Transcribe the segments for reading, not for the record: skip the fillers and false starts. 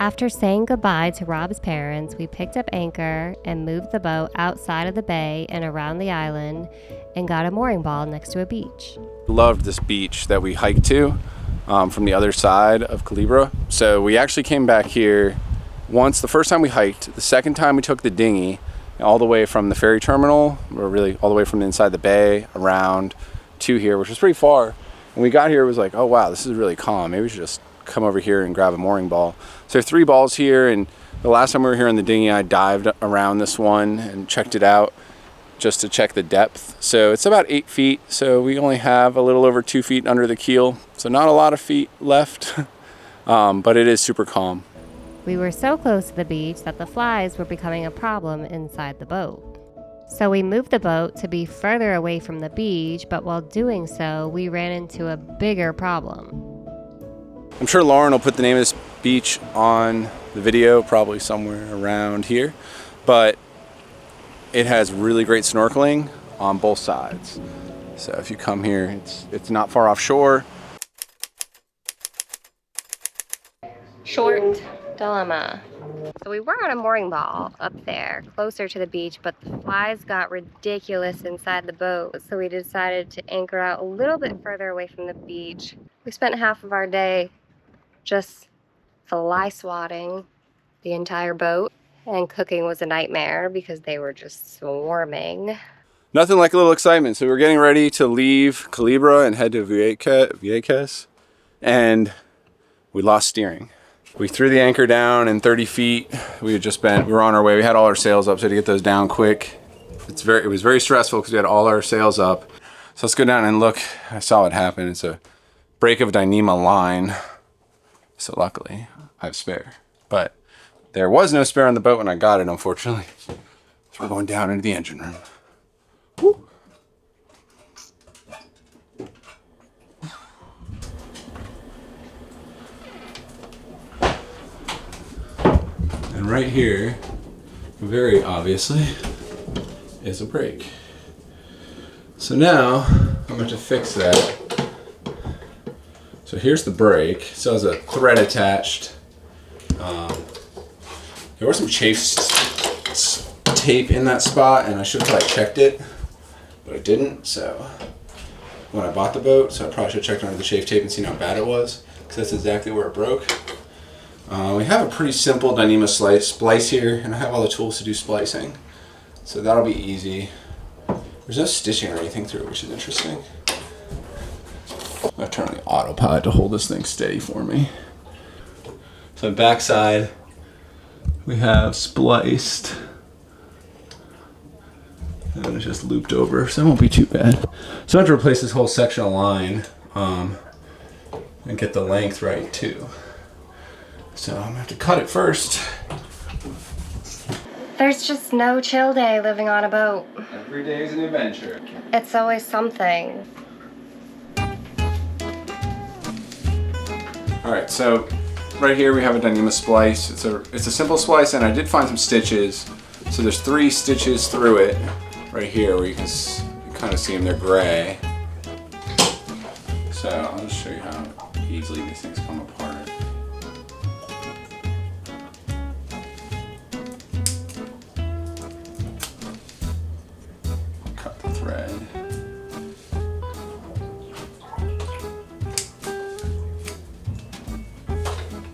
After saying goodbye to Rob's parents, we picked up anchor and moved the boat outside of the bay and around the island and got a mooring ball next to a beach. Loved this beach that we hiked to from the other side of Culebra. So we actually came back here once the first time we hiked. The second time we took the dinghy all the way from the ferry terminal, or really all the way from inside the bay around to here, which was pretty far. When we got here, it was like, oh wow, this is really calm. Maybe we should just come over here and grab a mooring ball. So there are 3 balls here, and the last time we were here in the dinghy, I dived around this one and checked it out just to check the depth. So it's about 8 feet, so we only have a little over 2 feet under the keel, so not a lot of feet left, but it is super calm. We were so close to the beach that the flies were becoming a problem inside the boat. So we moved the boat to be further away from the beach, but while doing so, we ran into a bigger problem. I'm sure Lauren will put the name of this beach on the video, probably somewhere around here, but it has really great snorkeling on both sides. So if you come here, it's not far offshore. Short dilemma. So we were on a mooring ball up there, closer to the beach, but the flies got ridiculous inside the boat. So we decided to anchor out a little bit further away from the beach. We spent half of our day just fly swatting the entire boat, and cooking was a nightmare because they were just swarming. Nothing like a little excitement. So we're getting ready to leave Culebra and head to Vieques, and we lost steering. We threw the anchor down in 30 feet. We were on our way. We had all our sails up, so to get those down quick. It was very stressful because we had all our sails up. So let's go down and look. I saw what happened. It's a break of Dyneema line. So luckily I have spare, but there was no spare on the boat when I got it, unfortunately. So we're going down into the engine room. Woo. And right here, very obviously, is a brake. So now I'm going to fix that. So here's the brake. So there's a thread attached. There was some tape in that spot, and I should have probably checked it, but I didn't. So when I bought the boat, so I probably should have checked under the chafe tape and seen how bad it was, because that's exactly where it broke. We have a pretty simple Dyneema splice here, and I have all the tools to do splicing, so that'll be easy. There's no stitching or anything through it, which is interesting. I'm gonna turn on the autopilot to hold this thing steady for me. So the backside, we have spliced, and it's just looped over, so it won't be too bad. So I have to replace this whole sectional line and get the length right too. So I'm gonna have to cut it first. There's just no chill day living on a boat. Every day is an adventure. It's always something. All right, so right here we have a Dyneema splice. It's a simple splice, and I did find some stitches. So there's 3 stitches through it right here where you can kind of see them. They're gray. So I'll just show you how easily these things come apart. Cut the thread.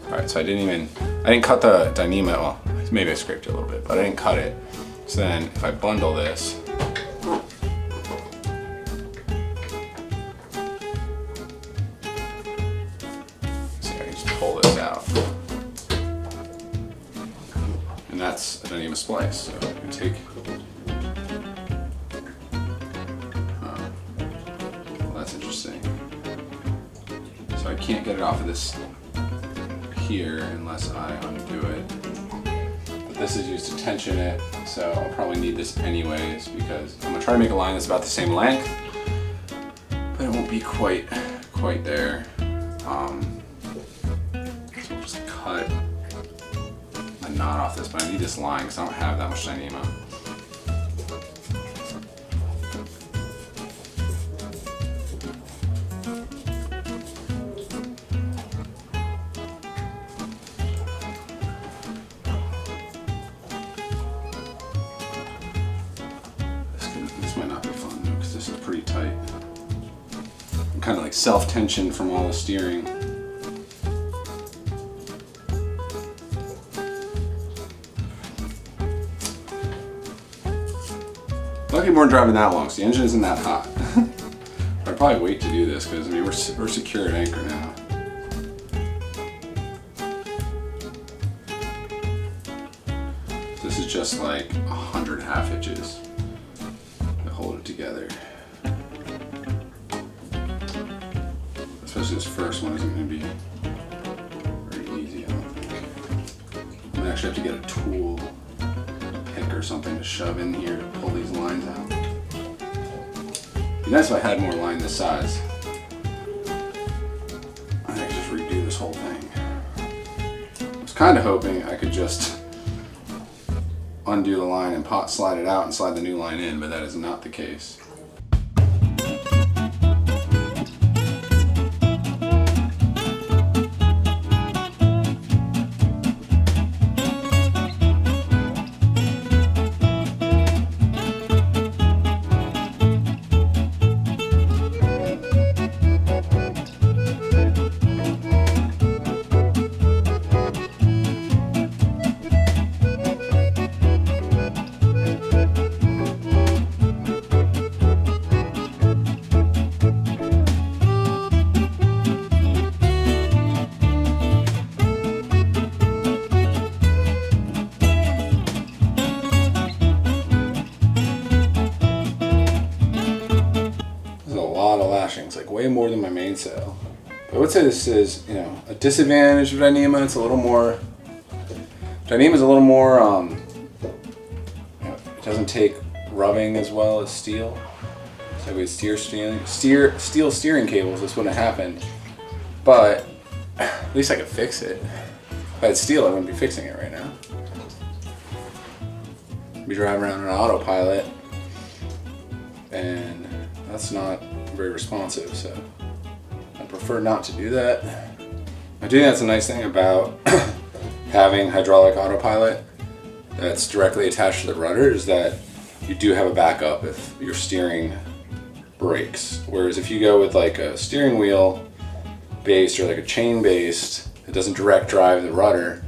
Alright, so I didn't cut the Dyneema, well, maybe I scraped it a little bit, but I didn't cut it. So then if I bundle this, see, I can just pull this out. And that's a Dyneema splice. So I can take, well, that's interesting. So I can't get it off of this here unless I undo it. But this is used to tension it, so I'll probably need this anyways because I'm gonna try to make a line that's about the same length, but it won't be quite there. So we'll just cut a knot off this, but I need this line because I don't have that much Dyneema. kind of like self-tension from all the steering. Lucky we weren't driving that long, so the engine isn't that hot. I'd probably wait to do this because I mean we're secure at anchor now. This is just like 100 half hitches to hold it together. Especially this first one isn't going to be very easy, I don't think. I'm going to actually have to get a tool, a pick or something to shove in here to pull these lines out. It'd be nice if I had more line this size. I think I could just redo this whole thing. I was kind of hoping I could just undo the line and slide it out and slide the new line in, but that is not the case. Like way more than my mainsail. But I would say this is, you know, a disadvantage of Dyneema. It's a little more. Dyneema's a little more. You know, it doesn't take rubbing as well as steel. So with steel steering cables, this wouldn't happen. But at least I could fix it. If I had steel, I wouldn't be fixing it right now. I'd be driving around on autopilot, and that's not very responsive, so I prefer not to do that. I do think that's a nice thing about having hydraulic autopilot that's directly attached to the rudder, is that you do have a backup if your steering breaks. Whereas if you go with like a steering wheel based or like a chain based, it doesn't direct drive the rudder,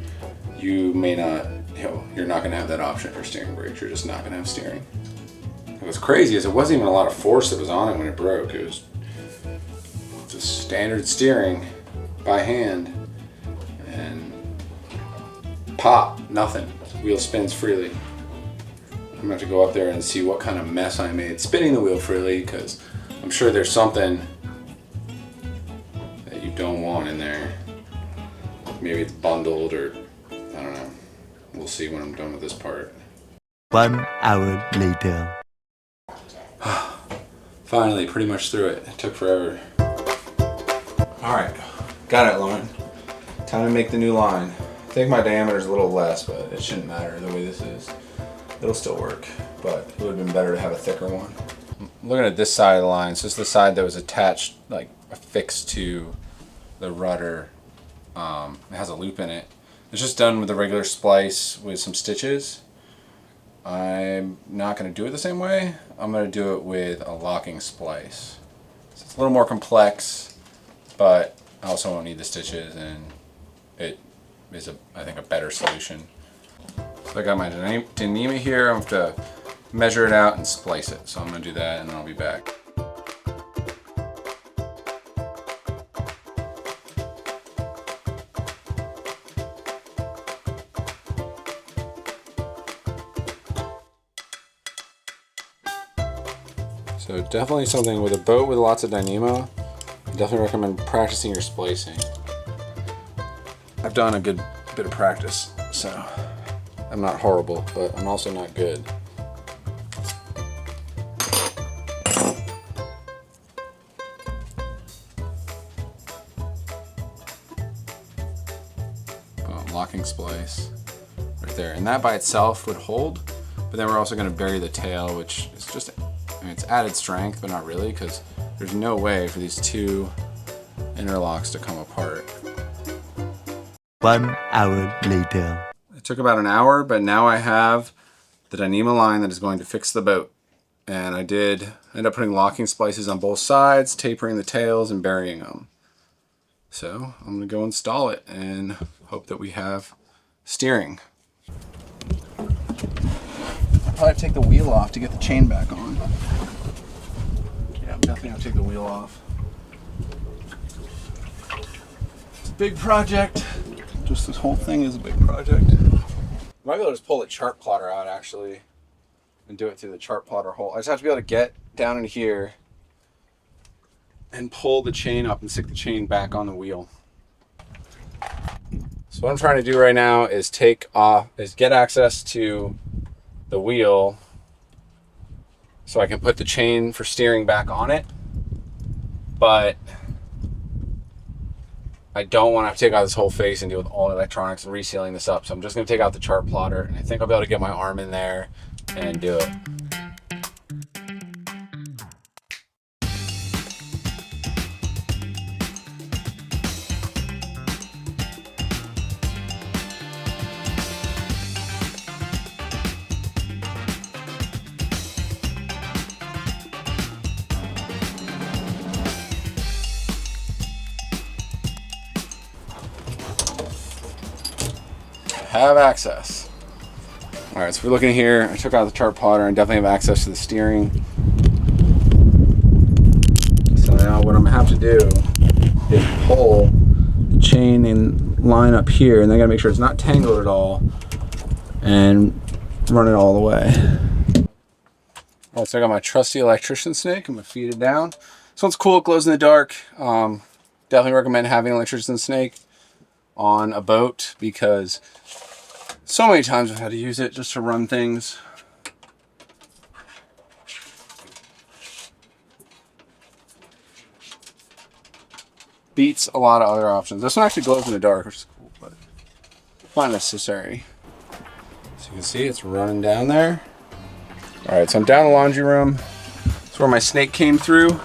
you may not, you know, you're not going to have that option if your steering breaks. You're just not going to have steering. What's crazy is it wasn't even a lot of force that was on it when it broke. It was just standard steering by hand and pop, nothing. Wheel spins freely. I'm gonna have to go up there and see what kind of mess I made spinning the wheel freely, because I'm sure there's something that you don't want in there. Maybe it's bundled, or I don't know. We'll see when I'm done with this part. 1 hour later. Finally, pretty much through it. It took forever. All right, got it, Lauren. Time to make the new line. I think my diameter is a little less, but it shouldn't matter the way this is. It'll still work, but it would have been better to have a thicker one. I'm looking at this side of the line. So this is the side that was attached, like affixed to the rudder. It has a loop in it. It's just done with a regular splice with some stitches. I'm not going to do it the same way. I'm going to do it with a locking splice. So it's a little more complex, but I also won't need the stitches, and it is, I think, a better solution. So I got my Dyneema here. I'm going to measure it out and splice it. So I'm going to do that, and then I'll be back. So definitely something with a boat with lots of Dyneema. I definitely recommend practicing your splicing. I've done a good bit of practice, so I'm not horrible, but I'm also not good. Boom, locking splice right there. And that by itself would hold, but then we're also going to bury the tail, which is just, I mean, it's added strength, but not really, because there's no way for these two interlocks to come apart. 1 hour later. It took about an hour, but now I have the Dyneema line that is going to fix the boat. And I did end up putting locking splices on both sides, tapering the tails and burying them. So I'm gonna go install it and hope that we have steering. I'll probably take the wheel off to get the chain back on. Yeah, I'm definitely gonna take the wheel off. It's a big project. Just this whole thing is a big project. Might be able to just pull the chart plotter out actually and do it through the chart plotter hole. I just have to be able to get down in here and pull the chain up and stick the chain back on the wheel. So what I'm trying to do right now is get access to the wheel so I can put the chain for steering back on it, but I don't want to have to take out this whole face and deal with all the electronics and resealing this up. So I'm just going to take out the chart plotter, and I think I'll be able to get my arm in there and do it. Have access. All right, so we're looking here. I took out the chart plotter and definitely have access to the steering. So now what I'm gonna have to do is pull the chain in line up here, and then I gotta make sure it's not tangled at all and run it all the way. All right, so I got my trusty electrician snake. I'm gonna feed it down. This one's cool, it glows in the dark. Definitely recommend having an electrician snake on a boat because so many times I've had to use it just to run things. Beats a lot of other options. This one actually glows in the dark, which is cool, but not necessary. So you can see it's running down there. All right, so I'm down in the laundry room. That's where my snake came through.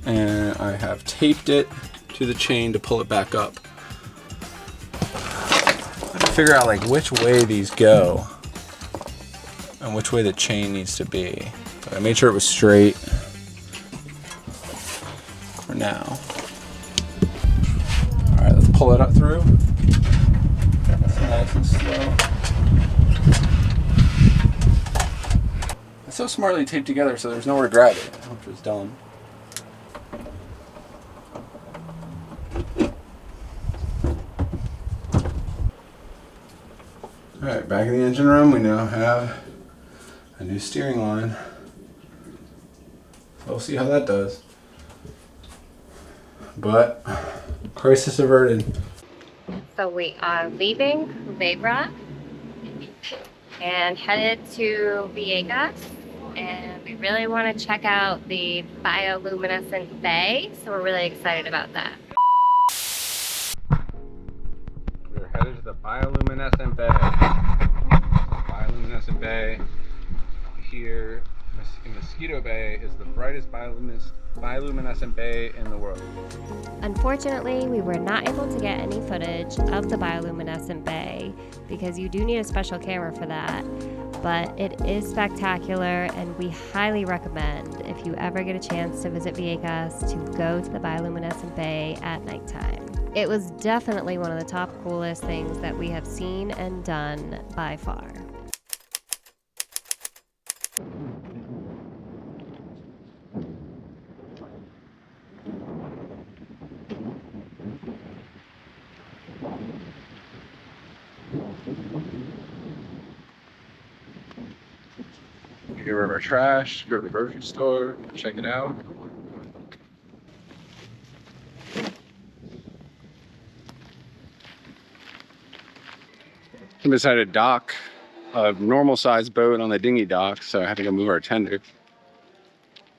And I have taped it to the chain to pull it back up. Figure out like which way these go and which way the chain needs to be. But I made sure it was straight for now. All right, let's pull it up through. That's nice and slow. It's so smartly taped together so there's nowhere to grab it, which was dumb. Alright, back in the engine room, we now have a new steering line. We'll see how that does. But, crisis averted. So we are leaving Culebra and headed to Vieques, and we really want to check out the Bioluminescent Bay, so we're really excited about that. We're headed to the Bioluminescent Bay. Bioluminescent Bay here in Mosquito Bay is the brightest bioluminescent bay in the world. Unfortunately, we were not able to get any footage of the Bioluminescent Bay because you do need a special camera for that, but it is spectacular and we highly recommend, if you ever get a chance to visit Vieques, to go to the Bioluminescent Bay at nighttime. It was definitely one of the top coolest things that we have seen and done by far. Get rid of our trash, go to the grocery store, check it out. I decided to dock a normal sized boat on the dinghy dock, so I had to go move our tender.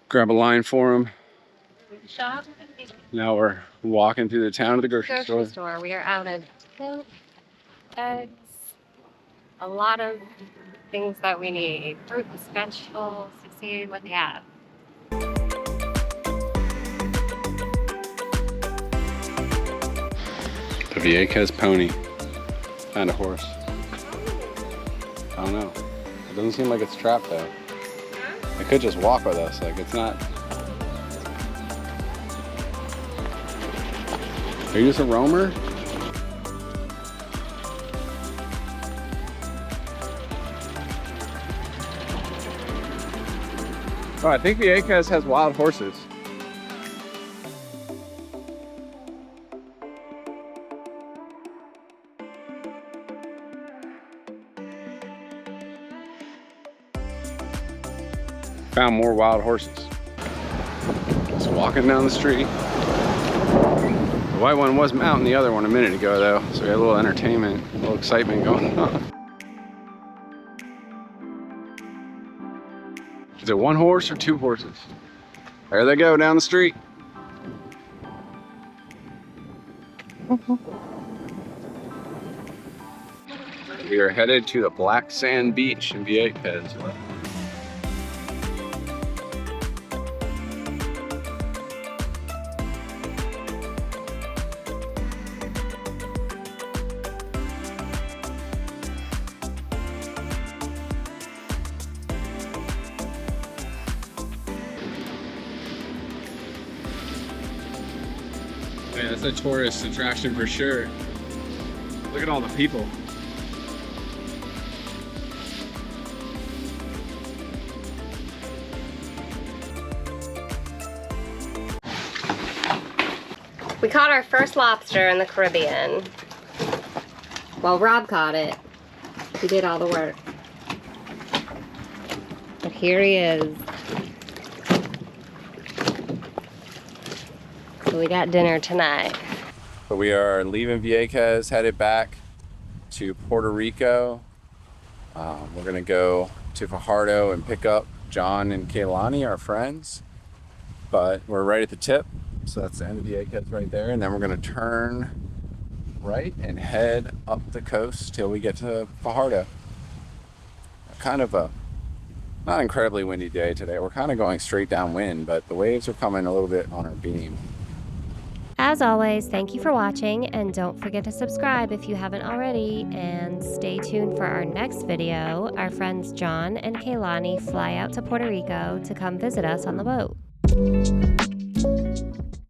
Grab a line for him. Shop. Now we're walking through the town to the grocery store. We are out of milk, eggs, a lot of things that we need. Fruits, vegetables, to see what they have. The Vieques pony. And a horse. I don't know. It doesn't seem like it's trapped though. They could just walk with us, like it's not. Are you just a roamer? Oh, I think Vieques has wild horses. Found more wild horses. Just walking down the street. The white one was mounting the other one a minute ago though, so we had a little entertainment, a little excitement going on. Is it one horse or two horses? There they go down the street. We are headed to the Black Sand Beach in Vieques. Man, that's a tourist attraction for sure. Look at all the people. We caught our first lobster in the Caribbean. Well, Rob caught it. He did all the work. But here he is. So we got dinner tonight. But we are leaving Vieques, headed back to Puerto Rico. We're gonna go to Fajardo and pick up John and Kaylani, our friends. But we're right at the tip, so that's the end of Vieques right there. And then we're gonna turn right and head up the coast till we get to Fajardo. Kind of a not incredibly windy day today. We're kind of going straight downwind, but the waves are coming a little bit on our beam. As always, thank you for watching, and don't forget to subscribe if you haven't already, and stay tuned for our next video. Our friends John and Kaylani fly out to Puerto Rico to come visit us on the boat.